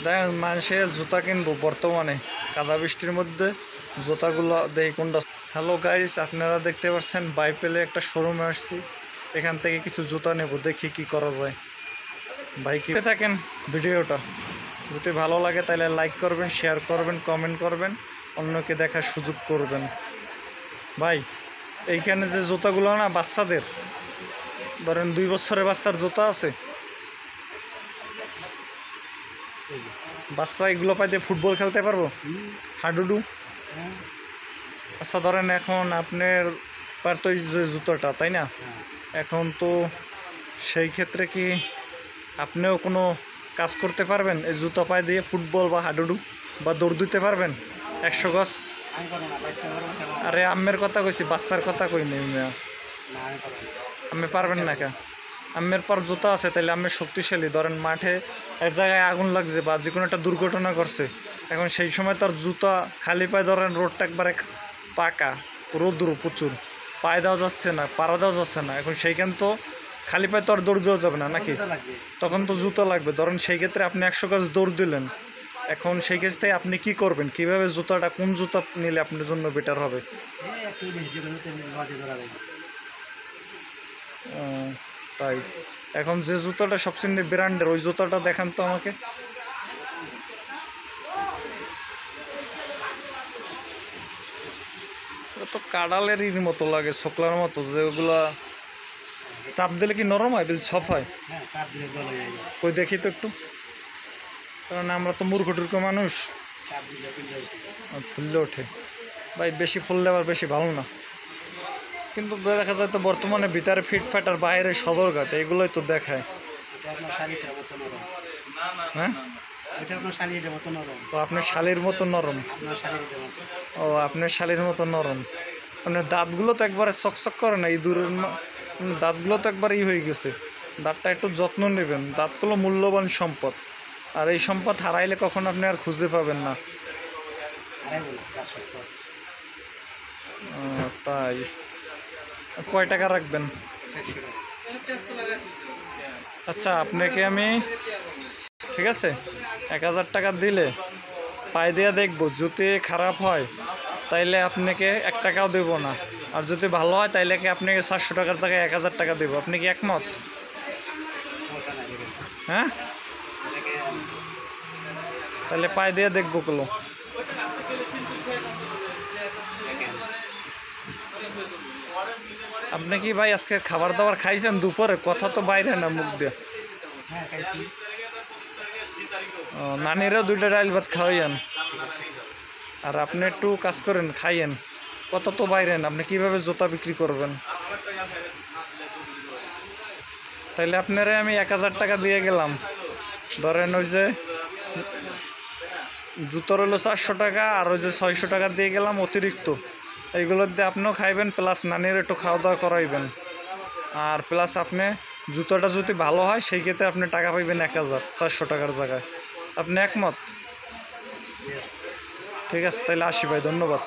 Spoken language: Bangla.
দেখেন মানুষের জুতা কিনবো বর্তমানে কাদা বৃষ্টির মধ্যে জুতাগুলো দেখি কোনটা। হ্যালো গাইস, আপনারা দেখতে পাচ্ছেন বাইপেলে একটা শোরুমে আসছি, এখান থেকে কিছু জুতা নেব, দেখি কি করা যায়। ভাই কি থাকেন ভিডিওটা যদি ভালো লাগে তাহলে লাইক করবেন, শেয়ার করবেন, কমেন্ট করবেন, অন্যকে দেখার সুযোগ করবেন। ভাই এইখানে যে জুতাগুলো না বাচ্চাদের, ধরেন 2 বছরের বাচ্চার জুতা আছে, বাচ্চা এগুলো পাইতে ফুটবল খেলতে পারবো, হাডুডু। আচ্ছা ধরেন এখন আপনার পারতো এই যে জুতোটা, তাই না? এখন তো সেই ক্ষেত্রে কি আপনিও কোনো কাজ করতে পারবেন এই জুতো পায়ে দিয়ে, ফুটবল বা হাডুডু বা দৌড় দিতে পারবেন 100 গজ? আরে আম্মের কথা কইছি, বাচ্চার কথা কইনি। আমি পারবেন না কে? আম্মের পর জুতা আছে, তাহলে আমি শক্তিশালী। ধরেন মাঠে এক জায়গায় আগুন লাগছে বা যে কোনো একটা দুর্ঘটনা করছে, এখন সেই সময় তার জুতা খালি পায়ে, ধরেন রোডটা একবারে পাকা, রোদ্রু প্রচুর, পায়ে দেওয়া যাচ্ছে না, পাড়া দেওয়া যাচ্ছে না, এখন সেইখান তো খালি পায়ে তো আর দৌড় দেওয়া যাবে না নাকি? তখন তো জুতা লাগবে। ধরেন সেই ক্ষেত্রে আপনি 100 গজ দৌড় দিলেন, এখন সেই ক্ষেত্রে আপনি কি করবেন? কিভাবে জুতাটা, কোন জুতা নিলে আপনার জন্য বেটার হবে? তাই এখন যে জুতাটা সবচেয়ে ব্র্যান্ডের, ওই জুতাটা দেখান তো আমাকে। তো কাঁড়ালেরই মতো লাগে, শোকলার মতো, যেগুলা চাপ দিলে কি নরম হয়, বিল সফট হয়? কই দেখি তো একটু, কারণ আমরা তো মূর্খ টুর্খ মানুষ, ফুললে ওঠে। ভাই বেশি ফুললে আবার বেশি ভালো না, কিন্তু দেখা যায় তো বর্তমানে ভিতরে ফিটফাট আর বাইরে সদরঘাট, এগুলোই তো দেখায়। হ্যাঁ, ও আপনার শালির মতো নরম। ও আপনার শালির মতো নরম। আপনার দাঁতগুলো তো একবারে চকচক করে না, ইঁদুরের দাঁতগুলো তো একবার হয়ে গেছে। দাঁতটা একটু যত্ন নেবেন, দাঁতগুলো মূল্যবান সম্পদ, আর এই সম্পদ হারাইলে কখন আপনি আর খুঁজে পাবেন না। তাই কয় টাকা রাখবেন? আচ্ছা আপনাকে আমি, ঠিক আছে, 1000 টাকা দিলে পায়ে দিয়ে দেখবো, যদি খারাপ হয় তাইলে আপনাকে 1 টাকাও দেবো না, আর যদি ভালো হয় তাইলে কি আপনাকে 700 টাকার জায়গায় 1000 টাকা দেবো। আপনি কি একমত? হ্যাঁ, তাহলে পায়ে দিয়ে দেখবো গুলো। আপনি কি ভাই আজকে খাবার দাবার খাইছেন দুপুরে? কথা তো বাইরে না মুখ দিয়ে। নানিরও 2টা ডাল ভাত খাওয়াইয়েন, আর আপনি একটু কাজ করেন, খাইয়েন। কত তো বাইরেন, আপনি কিভাবে জুতা বিক্রি করবেন? তাইলে আপনারে আমি 1000 টাকা দিয়ে গেলাম, ধরেন ওই যে জুতোর হলো 400 টাকা, আর ওই যে 600 টাকা দিয়ে গেলাম অতিরিক্ত, এইগুলোর দিয়ে আপনিও খাইবেন, প্লাস নানির একটু খাওয়া দাওয়া করাইবেন, আর প্লাস আপনি জুতোটা যদি ভালো হয় সেই ক্ষেত্রে আপনি টাকা পাইবেন 1400 টাকার জায়গায়। আপনি একমত? ঠিক আছে, তাহলে আসি ভাই, ধন্যবাদ।